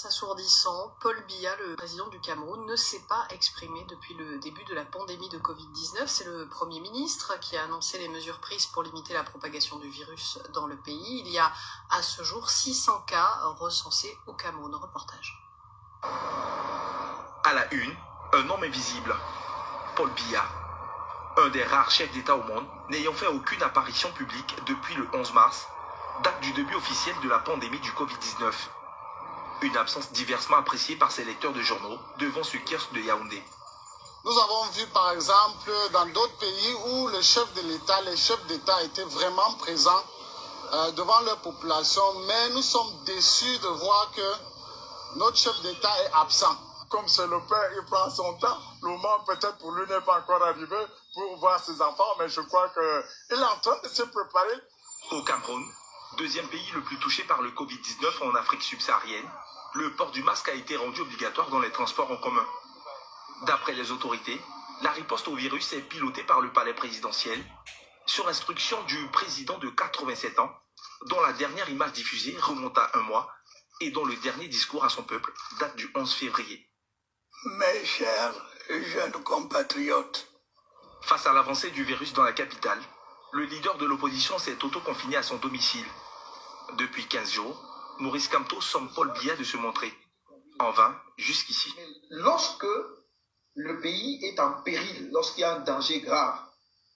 Assourdissant, Paul Biya, le président du Cameroun, ne s'est pas exprimé depuis le début de la pandémie de Covid-19. C'est le Premier ministre qui a annoncé les mesures prises pour limiter la propagation du virus dans le pays. Il y a à ce jour 600 cas recensés au Cameroun. Reportage. À la une, un homme invisible, Paul Biya, un des rares chefs d'État au monde n'ayant fait aucune apparition publique depuis le 11 mars, date du début officiel de la pandémie du Covid-19. Une absence diversement appréciée par ses lecteurs de journaux devant ce kiosque de Yaoundé. Nous avons vu par exemple dans d'autres pays où les chefs d'État étaient vraiment présents devant leur population, mais nous sommes déçus de voir que notre chef d'État est absent. Comme c'est le père, il prend son temps. Le moment peut-être pour lui n'est pas encore arrivé pour voir ses enfants, mais je crois qu'il est en train de se préparer. Au Cameroun, deuxième pays le plus touché par le Covid-19 en Afrique subsaharienne, le port du masque a été rendu obligatoire dans les transports en commun. D'après les autorités, la riposte au virus est pilotée par le palais présidentiel, sur instruction du président de 87 ans, dont la dernière image diffusée remonte à un mois et dont le dernier discours à son peuple date du 11 février. Mes chers jeunes compatriotes, face à l'avancée du virus dans la capitale, le leader de l'opposition s'est auto-confiné à son domicile. Depuis 15 jours, Maurice Kamto somme Paul Biya de se montrer. En vain, jusqu'ici. Lorsque le pays est en péril, lorsqu'il y a un danger grave,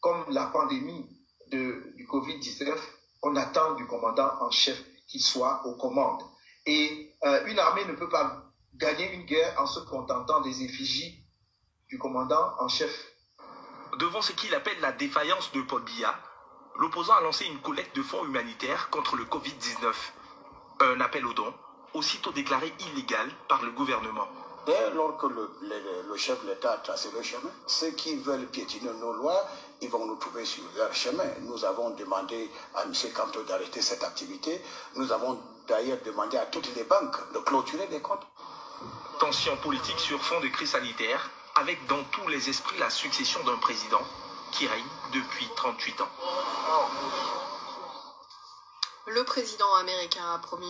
comme la pandémie du Covid-19, on attend du commandant en chef qu'il soit aux commandes. Et une armée ne peut pas gagner une guerre en se contentant des effigies du commandant en chef. Devant ce qu'il appelle la défaillance de Paul Biya, l'opposant a lancé une collecte de fonds humanitaires contre le Covid-19. Un appel aux dons, aussitôt déclaré illégal par le gouvernement. Dès lors que le chef de l'État a tracé le chemin, ceux qui veulent piétiner nos lois, ils vont nous trouver sur leur chemin. Nous avons demandé à M. Kamto d'arrêter cette activité. Nous avons d'ailleurs demandé à toutes les banques de clôturer les comptes. Tension politique sur fond de crise sanitaire, avec dans tous les esprits la succession d'un président qui règne depuis 38 ans. Le président américain a promis